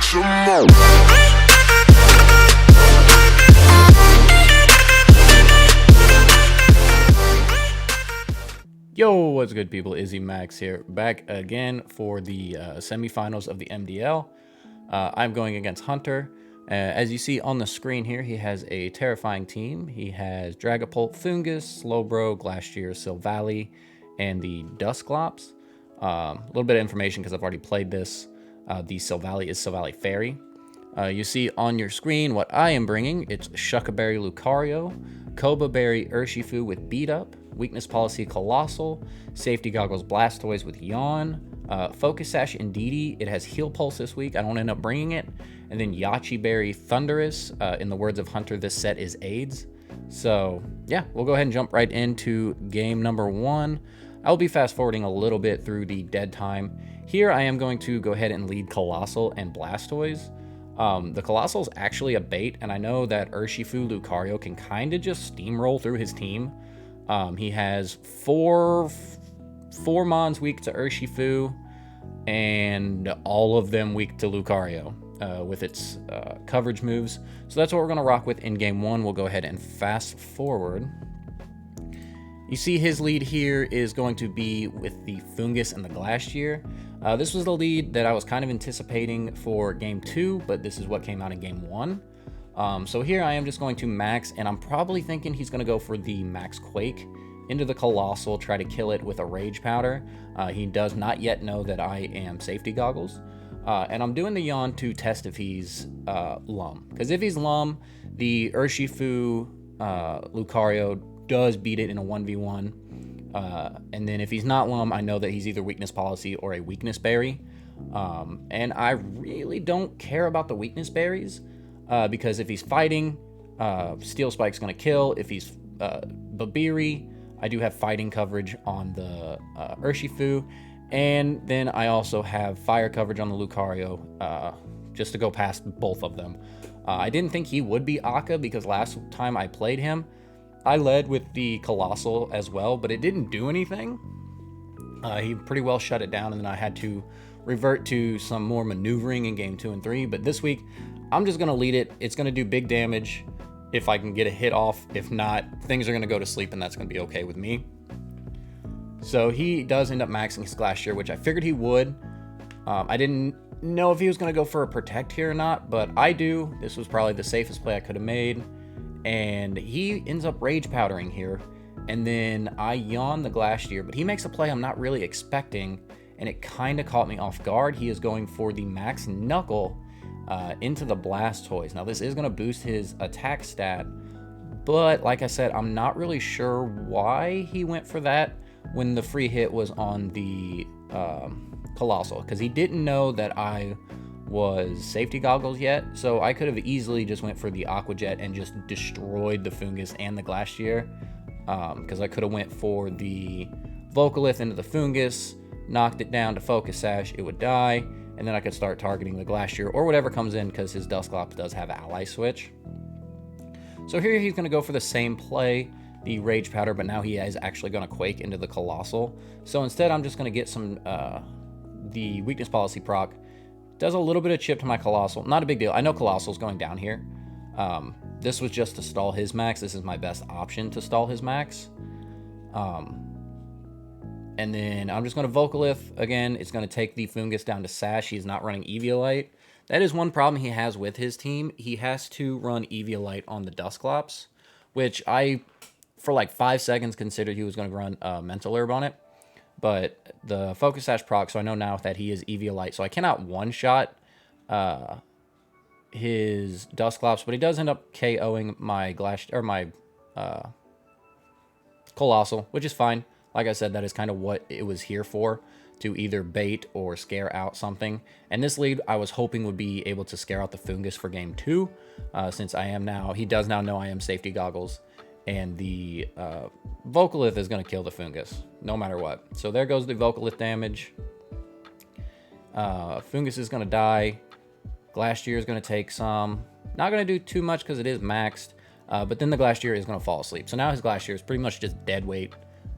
some more. Yo, what's good, people? Izzy Max here, back again for the semifinals of the MDL. I'm going against Hunter. As you see on the screen here, he has a terrifying team. He has Dragapult, Fungus, Slowbro, Glacier, Silvally, and the Dusclops. A little bit of information because I've already played this. The Silvally is Silvally Fairy. You see on your screen what I am bringing. It's Shuckaberry Lucario, Koba Berry Urshifu with Beat Up, Weakness Policy Colossal, Safety Goggles Blastoise with Yawn, Focus Sash Indeedee. It has Heal Pulse this week. I don't end up bringing it. And then Yachi Berry Thundurus. In the words of Hunter, this set is AIDS. So yeah, we'll go ahead and jump right into game number one. I'll be fast forwarding a little bit through the dead time. Here I am going to go ahead and lead Colossal and Blastoise. The Colossal's actually a bait, and I know that Urshifu Lucario can kind of just steamroll through his team. He has four Mons weak to Urshifu, and all of them weak to Lucario with its coverage moves. So that's what we're going to rock with in game one. We'll go ahead and fast forward. You see his lead here is going to be with the Fungus and the Glacier. This was the lead that I was kind of anticipating for game two, but this is what came out in game one. So here I am just going to max, and I'm probably thinking he's going to go for the Max Quake into the Colossal, try to kill it with a Rage Powder. He does not yet know that I am Safety Goggles. And I'm doing the Yawn to test if he's Lum. Because if he's Lum, the Urshifu Lucario does beat it in a 1v1. And then if he's not Lum, I know that he's either Weakness Policy or a Weakness Berry. And I really don't care about the Weakness Berries. Because if he's fighting, Steel Spike's going to kill. If he's Babiri, I do have fighting coverage on the Urshifu. And then I also have fire coverage on the Lucario, just to go past both of them. I didn't think he would be Akka because last time I played him, I led with the Colossal as well, but it didn't do anything. He pretty well shut it down, and then I had to revert to some more maneuvering in game 2 and 3. But this week, I'm just going to lead it. It's going to do big damage if I can get a hit off. If not, things are going to go to sleep, and that's going to be okay with me. So he does end up maxing his Glacier, which I figured he would. I didn't know if he was going to go for a Protect here or not, but I do. This was probably the safest play I could have made. And he ends up Rage Powdering here. And then I Yawn the Glacier, but he makes a play I'm not really expecting, and it kind of caught me off guard. He is going for the Max Knuckle into the Blastoise. Now, this is going to boost his attack stat, but like I said, I'm not really sure why he went for that when the free hit was on the Colossal, because he didn't know that I was Safety Goggles yet, so I could have easily just went for the Aqua Jet and just destroyed the Fungus and the Glacier, because I could have went for the Vocalith into the Fungus, knocked it down to Focus Sash, it would die, and then I could start targeting the Glacier or whatever comes in, because his Dusclops does have Ally Switch. So here he's going to go for the same play, the Rage Powder, but now he is actually going to Quake into the Colossal. So instead, I'm just going to get some the Weakness Policy proc. Does a little bit of chip to my Colossal. Not a big deal. I know Colossal's going down here. This was just to stall his max. This is my best option to stall his max. And then I'm just going to Vocalith. Again, it's going to take the Fungus down to Sash. He's not running Eviolite. That is one problem he has with his team. He has to run Eviolite on the Dusclops, which I, for like 5 seconds, considered he was going to run Mental Herb on it. But the Focus Sash proc, so I know now that he is Eviolite. So I cannot one-shot his Dusclops, but he does end up KOing my Colossal, which is fine. Like I said, that is kind of what it was here for, to either bait or scare out something. And this lead, I was hoping would be able to scare out the Fungus for game 2, since he does now know I am Safety Goggles. And the Vocalith is going to kill the Fungus, no matter what. So there goes the Vocalith damage. Fungus is going to die. Glacier is going to take some. Not going to do too much because it is maxed. But then the Glacier is going to fall asleep. So now his Glacier is pretty much just dead weight.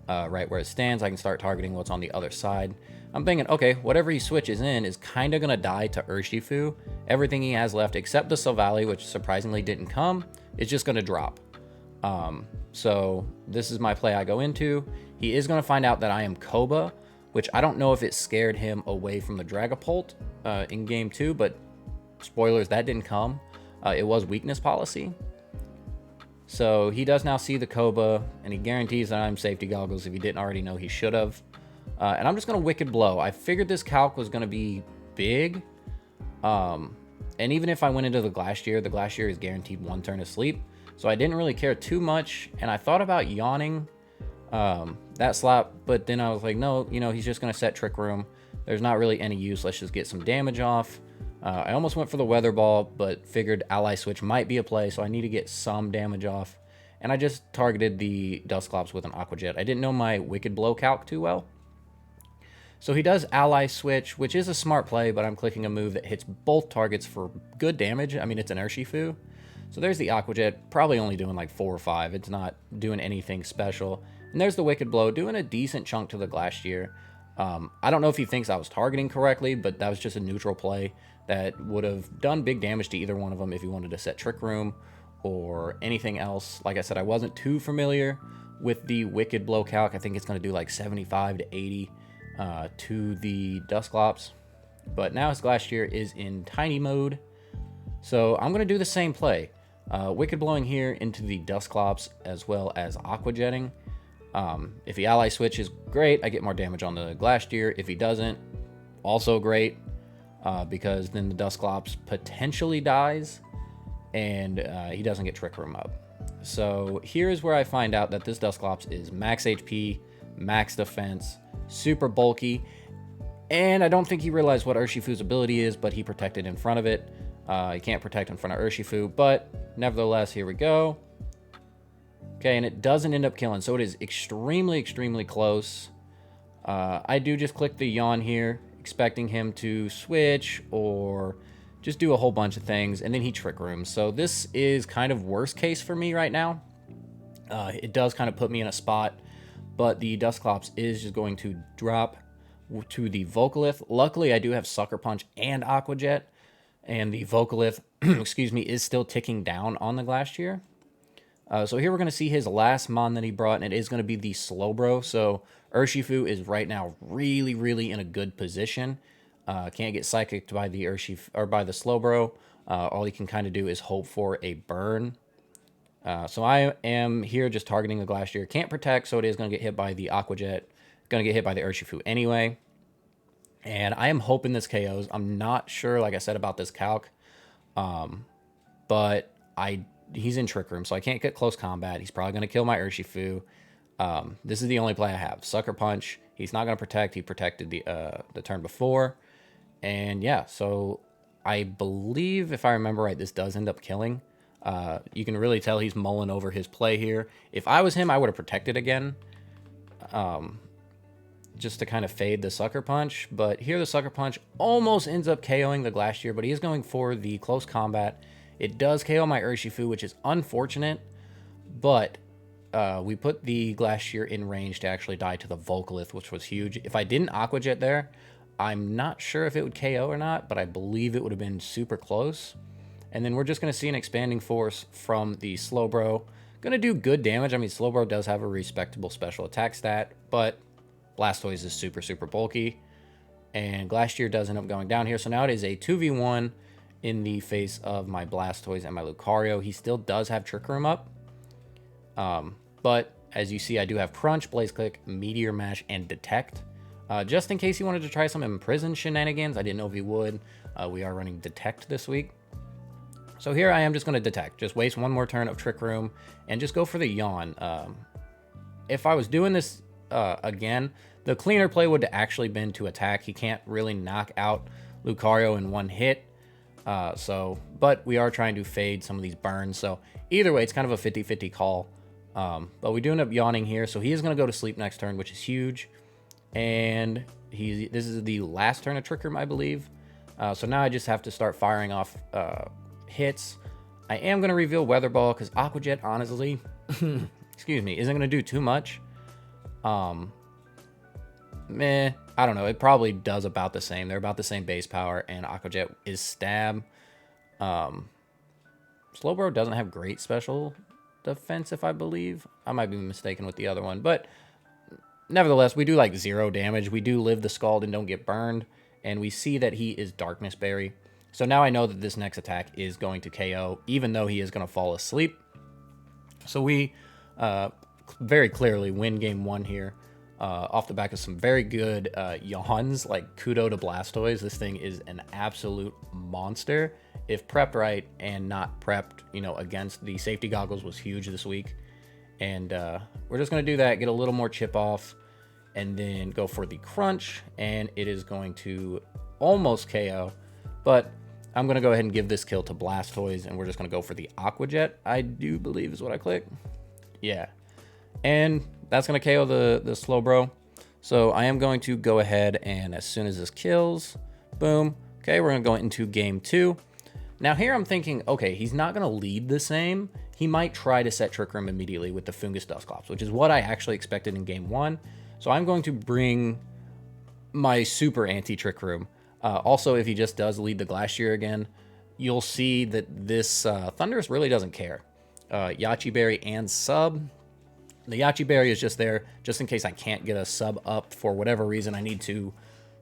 right where it stands. I can start targeting what's on the other side. I'm thinking, okay, whatever he switches in is kind of going to die to Urshifu. Everything he has left, except the Silvally, which surprisingly didn't come, is just going to drop. So this is my play I go into. He is going to find out that I am Koba, which I don't know if it scared him away from the Dragapult in game 2, but spoilers, that didn't come. It was weakness policy. So he does now see the Koba, and he guarantees that I'm safety goggles. If he didn't already know, he should have. And I'm just going to Wicked Blow. I figured this calc was going to be big. And even if I went into the Glacier is guaranteed 1 turn of sleep. So I didn't really care too much. And I thought about yawning that slap, but then I was like, no, he's just going to set Trick Room. There's not really any use. Let's just get some damage off. I almost went for the Weather Ball, but figured Ally Switch might be a play, so I need to get some damage off. And I just targeted the Dusclops with an Aqua Jet. I didn't know my Wicked Blow calc too well. So he does Ally Switch, which is a smart play, but I'm clicking a move that hits both targets for good damage. I mean, it's an Urshifu. So there's the Aqua Jet, probably only doing like 4 or 5. It's not doing anything special. And there's the Wicked Blow, doing a decent chunk to the Glacier. I don't know if he thinks I was targeting correctly, but that was just a neutral play that would have done big damage to either one of them if he wanted to set Trick Room or anything else. Like I said, I wasn't too familiar with the Wicked Blow calc. I think it's going to do like 75 to 80 to the Dusclops. But now his Glacier is in Tiny mode. So I'm going to do the same play. Wicked Blowing here into the Dusclops as well as Aqua Jetting. If he Ally Switches, great. I get more damage on the Glacier. If he doesn't, also great. Because then the Dusclops potentially dies and he doesn't get Trick Room up. So here's where I find out that this Dusclops is max HP, max defense, super bulky, and I don't think he realized what Urshifu's ability is, but he protected in front of it. He can't protect in front of Urshifu, but nevertheless, here we go. Okay, and it doesn't end up killing, so it is extremely, extremely close. I do just click the yawn here, expecting him to switch or just do a whole bunch of things, and then he Trick Rooms. So this is kind of worst case for me right now. It does kind of put me in a spot, but the Dusclops is just going to drop to the Volcalith. Luckily, I do have Sucker Punch and Aqua Jet, and the Volcalith, excuse me, is still ticking down on the Glacier. So here we're going to see his last Mon that he brought, and it is going to be the Slowbro. So Urshifu is right now really, really in a good position. Can't get Psychicked by the Urshifu or by the Slowbro. All he can kind of do is hope for a burn. So I am here just targeting the Glacier. Can't protect, so it is going to get hit by the Aqua Jet. Going to get hit by the Urshifu anyway. And I am hoping this KOs. I'm not sure, like I said, about this calc. But he's in Trick Room, so I can't get close combat. He's probably going to kill my Urshifu. This is the only play I have. Sucker Punch. He's not going to protect. He protected the turn before. And yeah, so I believe, if I remember right, this does end up killing. You can really tell he's mulling over his play here. If I was him, I would have protected again. Just to kind of fade the Sucker Punch. But here the Sucker Punch almost ends up KOing the Glacier, but he is going for the close combat. It does KO my Urshifu, which is unfortunate, but we put the Glacier in range to actually die to the Volcalith, which was huge. If I didn't Aqua Jet there, I'm not sure if it would KO or not, but I believe it would have been super close. And then we're just going to see an Expanding Force from the Slowbro. Going to do good damage. I mean, Slowbro does have a respectable special attack stat, but Blastoise is super, super bulky. And Glacier does end up going down here. So now it is a 2v1 in the face of my Blastoise and my Lucario. He still does have Trick Room up. But as you see, I do have Crunch, Blaze Click, Meteor Mash, and Detect. Just in case he wanted to try some Imprison shenanigans. I didn't know if he would. We are running Detect this week. So here I am just going to Detect. Just waste one more turn of Trick Room and just go for the Yawn. If I was doing this again, the cleaner play would have actually been to attack. He can't really knock out Lucario in one hit. But we are trying to fade some of these burns. So either way, it's kind of a 50-50 call. But we do end up yawning here. So he is going to go to sleep next turn, which is huge. And this is the last turn of Trick Room, I believe. So now I just have to start firing off hits. I am going to reveal Weather Ball because Aqua Jet, honestly, excuse me, isn't going to do too much. Meh, I don't know. It probably does about the same. They're about the same base power, and Aquajet is stab. Slowbro doesn't have great special defense, if I believe. I might be mistaken with the other one, but nevertheless, we do like 0 damage. We do live the Scald and don't get burned, and we see that he is Darkness Berry. So now I know that this next attack is going to KO, even though he is going to fall asleep. So we very clearly win game 1 here. Off the back of some very good yawns, like kudo to Blastoise. This thing is an absolute monster. If prepped right and not prepped, you know, against the safety goggles was huge this week. And we're just going to do that, get a little more chip off, and then go for the crunch. And it is going to almost KO, but I'm going to go ahead and give this kill to Blastoise, and we're just going to go for the Aqua Jet, I do believe is what I clicked. Yeah. And that's going to KO the Slowbro. So I am going to go ahead and as soon as this kills, boom. Okay, we're going to go into game 2. Now here I'm thinking, okay, he's not going to lead the same. He might try to set Trick Room immediately with the Fungus Dusclops, which is what I actually expected in game 1. So I'm going to bring my super anti-Trick Room. Also, if he just does lead the Glacier again, you'll see that this Thundurus really doesn't care. Yachi Berry and sub. The Yachi Berry is just there just in case I can't get a sub up for whatever reason. I need to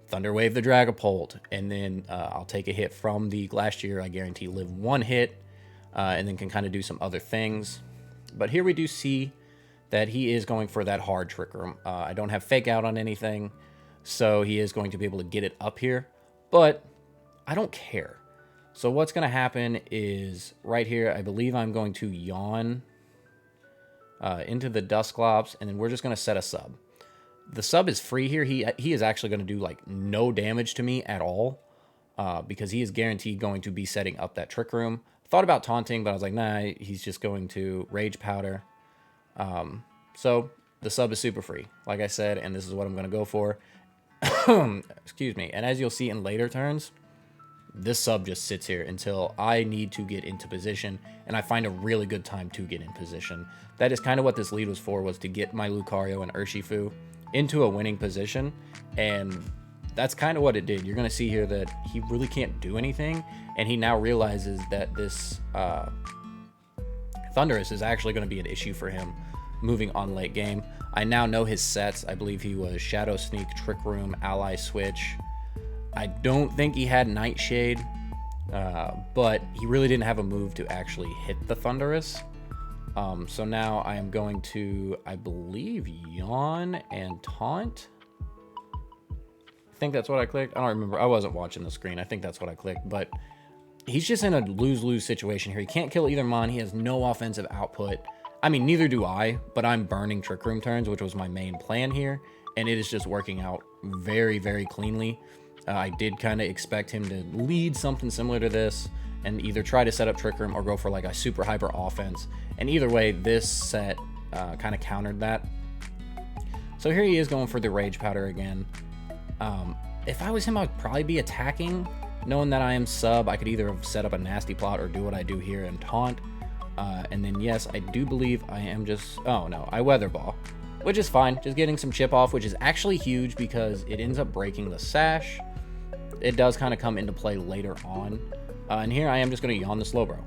Thunder Wave the Dragapult, and then I'll take a hit from the Glacier. I guarantee live 1 hit, and then can kind of do some other things. But here we do see that he is going for that hard Trick Room. I don't have Fake Out on anything, so he is going to be able to get it up here. But I don't care. So what's going to happen is right here, I believe I'm going to yawn into the Dusclops, and then we're just going to set a sub. The sub is free here. He is actually going to do like no damage to me at all because he is guaranteed going to be setting up that Trick Room. Thought about taunting, but I was like, nah, he's just going to Rage Powder. So the sub is super free, like I said, and this is what I'm going to go for. Excuse me. And as you'll see in later turns, this sub just sits here until I need to get into position, and I find a really good time to get in position. That is kind of what this lead was for, was to get my Lucario and Urshifu into a winning position, and that's kind of what it did. You're going to see here that he really can't do anything, and he now realizes that this Thundurus is actually going to be an issue for him moving on late game. I now know his sets. I believe he was Shadow Sneak, Trick Room, Ally Switch. I don't think he had Nightshade, but he really didn't have a move to actually hit the Thundurus. So now I am going to, I believe, Yawn and Taunt. I think that's what I clicked. I don't remember. I wasn't watching the screen. I think that's what I clicked, but he's just in a lose-lose situation here. He can't kill either Mon. He has no offensive output. I mean, neither do I, but I'm burning Trick Room turns, which was my main plan here, and it is just working out very, very cleanly. I did kind of expect him to lead something similar to this and either try to set up Trick Room or go for like a super hyper offense. And either way, this set kind of countered that. So here he is going for the Rage Powder again. If I was him, I'd probably be attacking. Knowing that I am sub, I could either have set up a nasty plot or do what I do here and taunt. And then yes, I do believe I am just... Oh no, I Weather Ball, which is fine. Just getting some chip off, which is actually huge because it ends up breaking the Sash. It does kind of come into play later on. And here I am just going to yawn the Slowbro.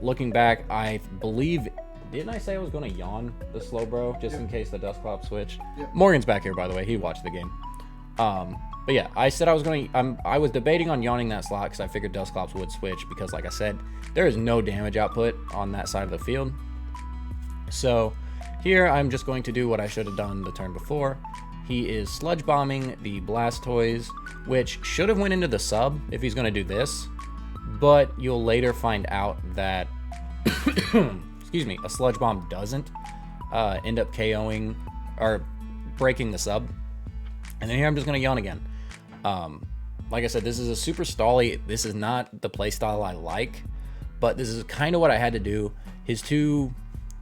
Looking back, I believe... Didn't I say I was going to yawn the Slowbro just in case the Dusclops switch? Yep. Morgan's back here, by the way. He watched the game. But yeah, I said I was going to... I was debating on yawning that slot because I figured Dusclops would switch because, like I said, there is no damage output on that side of the field. So here I'm just going to do what I should have done the turn before. He is Sludge Bombing the Blastoise, which should have went into the sub if he's going to do this. But you'll later find out that... excuse me, a Sludge Bomb doesn't end up KOing or breaking the sub. And then here I'm just going to yawn again. Like I said, this is a super stally. This is not the playstyle I like, but this is kind of what I had to do. His 2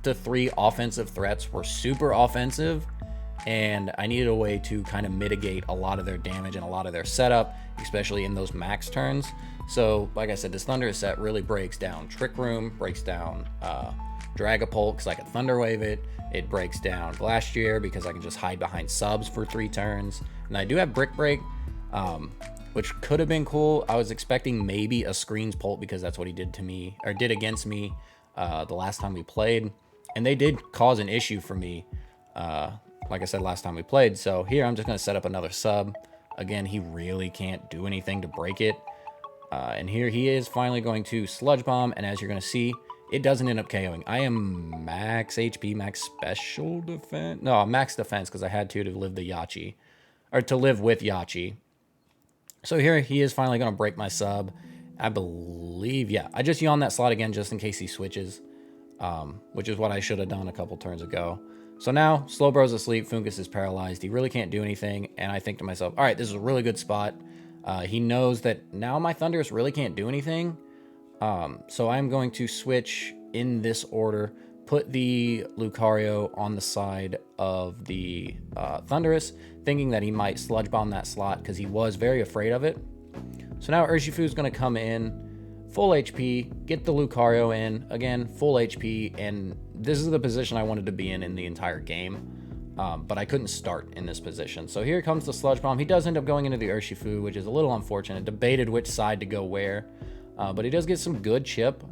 to 3 offensive threats were super offensive, and I needed a way to kind of mitigate a lot of their damage and a lot of their setup, especially in those max turns. So, like I said, this Thunderous set really breaks down Trick Room, breaks down Dragapult because I can Thunder Wave it. It breaks down Glastrier because I can just hide behind subs for 3 turns. And I do have Brick Break, which could have been cool. I was expecting maybe a Screens Pult because that's what he did to me, or did against me the last time we played. And they did cause an issue for me, like I said, last time we played. So here I'm just going to set up another sub. Again, he really can't do anything to break it. And here he is finally going to Sludge Bomb. And as you're going to see, it doesn't end up KOing. I am max HP, max special defense. No, max defense because I had to live the Yachi. Or to live with Yachi. So here he is finally going to break my sub. I believe, yeah. I just yawned that slot again just in case he switches. Which is what I should have done a couple turns ago. So now, Slowbro's asleep, Fungus is paralyzed. He really can't do anything. And I think to myself, all right, this is a really good spot. He knows that now my Thundurus really can't do anything. So I'm going to switch in this order, put the Lucario on the side of the Thundurus, thinking that he might Sludge Bomb that slot because he was very afraid of it. So now Urshifu is going to come in, full HP, get the Lucario in, again, full HP, and this is the position I wanted to be in the entire game. But I couldn't start in this position. So here comes the Sludge Bomb. He does end up going into the Urshifu, which is a little unfortunate. Debated which side to go where. But he does get some good chip.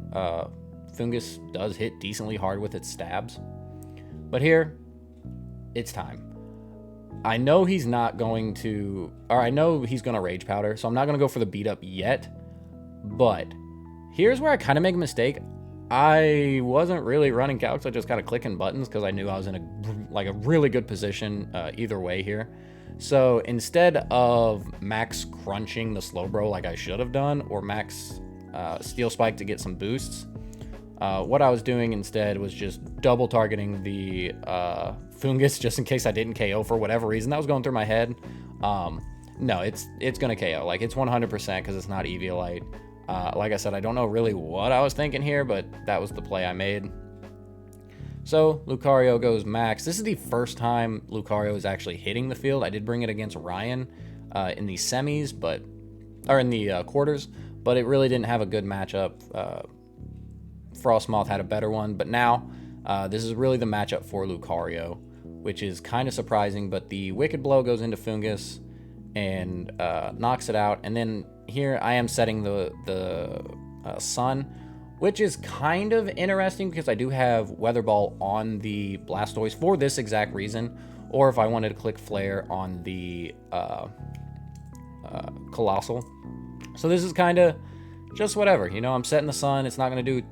Fungus does hit decently hard with its stabs. But here, it's time. I know he's not going to... Or I know he's going to Rage Powder, so I'm not going to go for the beat up yet. But here's where I kind of make a mistake. I wasn't really running calcs. I just kind of clicking buttons because I knew I was in a really good position either way here. So instead of max crunching the Slowbro like I should have done, or max Steel Spike to get some boosts, what I was doing instead was just double targeting the Fungus just in case I didn't KO for whatever reason. That was going through my head. No, it's going to KO. Like, it's 100% because it's not Eviolite. Like I said, I don't know really what I was thinking here, but that was the play I made. So Lucario goes max. This is the first time Lucario is actually hitting the field. I did bring it against Ryan in the semis, or in the quarters, but it really didn't have a good matchup. Frostmoth had a better one, but now this is really the matchup for Lucario, which is kind of surprising, but the Wicked Blow goes into Fungus and knocks it out, and then here I am setting the Sun, which is kind of interesting because I do have Weather Ball on the Blastoise for this exact reason, or if I wanted to click Flare on the Colossal. So this is kind of just whatever, you know, I'm setting the Sun, it's not going to do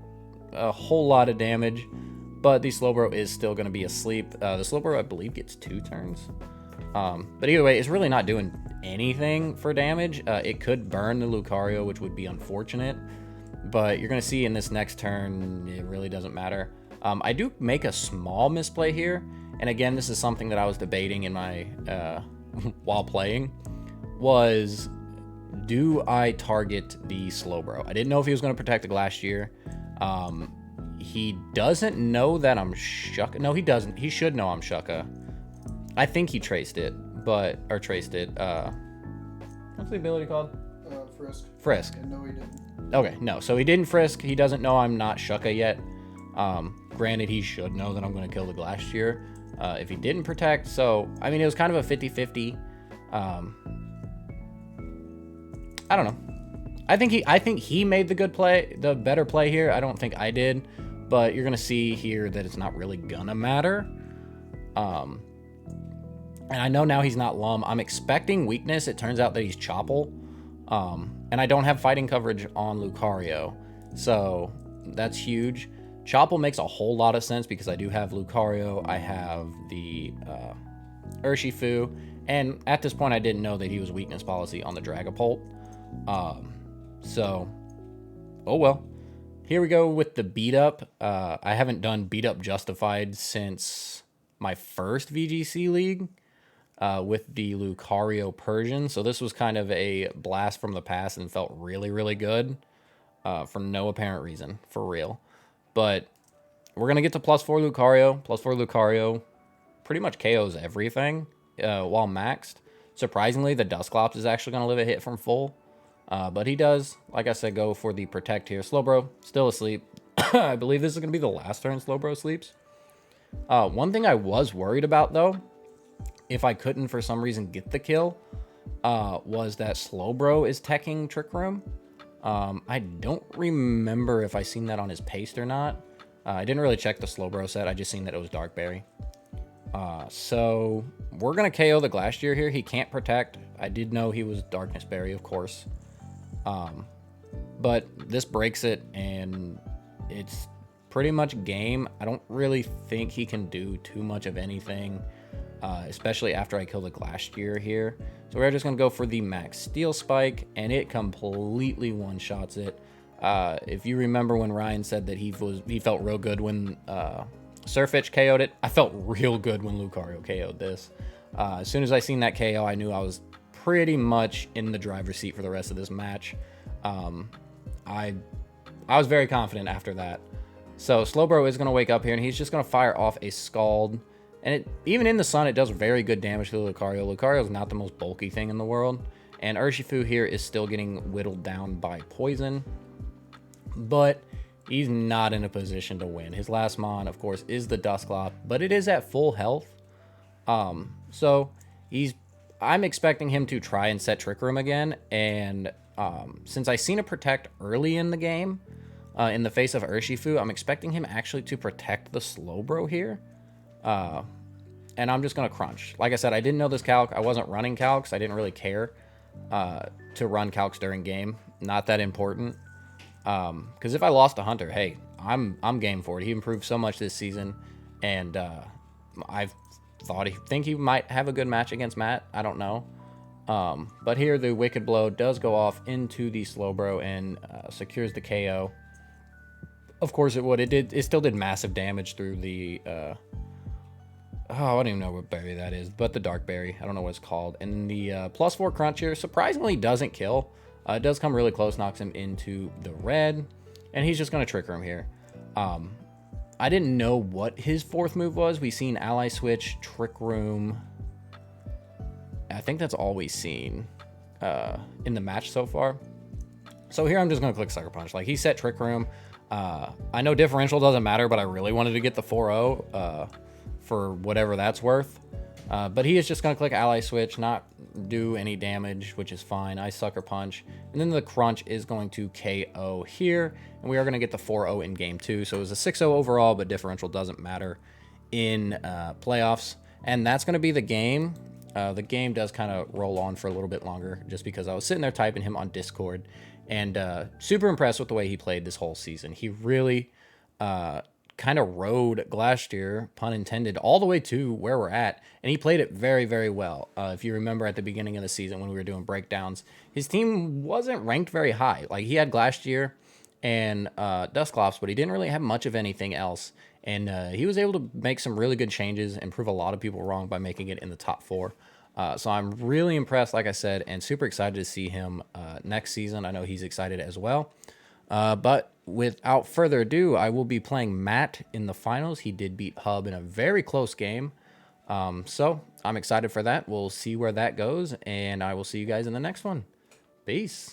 a whole lot of damage, but the Slowbro is still going to be asleep. The Slowbro, I believe, gets 2 turns. But either way, it's really not doing anything for damage. It could burn the Lucario, which would be unfortunate, but you're going to see in this next turn, it really doesn't matter. I do make a small misplay here, and again, this is something that I was debating in my while playing, was do I target the Slowbro? I didn't know if he was going to protect the Glastrier. He doesn't know that I'm Shucka. No, he doesn't. He should know I'm Shucka. I think he traced it, or traced it. What's the ability called? Frisk. Frisk. And no, he didn't. Okay, no. So he didn't Frisk. He doesn't know I'm not Shucka yet. Granted, he should know that I'm going to kill the Glastrier if he didn't protect. So, I mean, it was kind of a 50-50. I don't know. I think he made the good play, the better play here. I don't think I did, but you're gonna see here that it's not really gonna matter. And I know now he's not Lum. I'm expecting weakness. It turns out that he's Chople. And I don't have fighting coverage on Lucario, so that's huge. Chople makes a whole lot of sense because I do have Lucario. I have the Urshifu, and at this point I didn't know that he was weakness policy on the Dragapult. So, oh well. Here we go with the beat up. I haven't done beat up justified since my first VGC league with the Lucario Persian. So this was kind of a blast from the past and felt really, really good for no apparent reason, for real. But we're going to get to +4 Lucario. +4 Lucario pretty much KOs everything while maxed. Surprisingly, the Dusclops is actually going to live a hit from full. But he does, like I said, go for the protect here. Slowbro, still asleep. I believe this is going to be the last turn Slowbro sleeps. One thing I was worried about, though, if I couldn't for some reason get the kill, was that Slowbro is teching Trick Room. I don't remember if I seen that on his paste or not. I didn't really check the Slowbro set. I just seen that it was Darkberry. So we're going to KO the Glacier here. He can't protect. I did know he was Darkness Berry, of course. But this breaks it, and it's pretty much game. I don't really think he can do too much of anything, especially after I kill the Glacier here. So we're just going to go for the Max Steel Spike, and it completely one-shots it. If you remember when Ryan said that he felt real good when Surfetch KO'd it, I felt real good when Lucario KO'd this. As soon as I seen that KO, I knew I was pretty much in the driver's seat for the rest of this match. I was very confident after that. So Slowbro is going to wake up here, and he's just going to fire off a Scald. And even in the sun, it does very good damage to Lucario. Lucario is not the most bulky thing in the world. And Urshifu here is still getting whittled down by Poison. But he's not in a position to win. His last mon, of course, is the Dusclops, but it is at full health. So I'm expecting him to try and set Trick Room again. And since I seen a protect early in the game, in the face of Urshifu, I'm expecting him actually to protect the Slowbro here. And I'm just going to crunch. Like I said, I didn't know this calc. I wasn't running calcs. I didn't really care to run calcs during game. Not that important. Because if I lost to Hunter, hey, I'm game for it. He improved so much this season, and I think he might have a good match against Matt. I don't know. But here the Wicked Blow does go off into the Slowbro and secures the KO. Of course it would. It still did massive damage through the I don't even know what berry that is, but the Dark Berry. I don't know what it's called. And the +4 crunch here surprisingly doesn't kill. It does come really close, knocks him into the red, and he's just going to Trick Room here. I didn't know what his fourth move was. We've seen Ally Switch, Trick Room. I think that's all we've seen in the match so far. So here I'm just going to click Sucker Punch. Like, he set Trick Room. I know differential doesn't matter, but I really wanted to get the 4-0 for whatever that's worth. But he is just going to click Ally Switch, not do any damage, which is fine. I Sucker Punch. And then the Crunch is going to KO here. And we are going to get the 4-0 in Game 2. So it was a 6-0 overall, but differential doesn't matter in playoffs. And that's going to be the game. The game does kind of roll on for a little bit longer just because I was sitting there typing him on Discord. And super impressed with the way he played this whole season. He really kind of rode Glacier, pun intended, all the way to where we're at. And he played it very, very well. If you remember at the beginning of the season when we were doing breakdowns, his team wasn't ranked very high. Like, he had Glacier and Dusclops, but he didn't really have much of anything else. And he was able to make some really good changes and prove a lot of people wrong by making it in the top 4. So I'm really impressed, like I said, and super excited to see him next season. I know he's excited as well. But without further ado, I will be playing Matt in the finals. He did beat Hub in a very close game. So I'm excited for that. We'll see where that goes, and I will see you guys in the next one. Peace.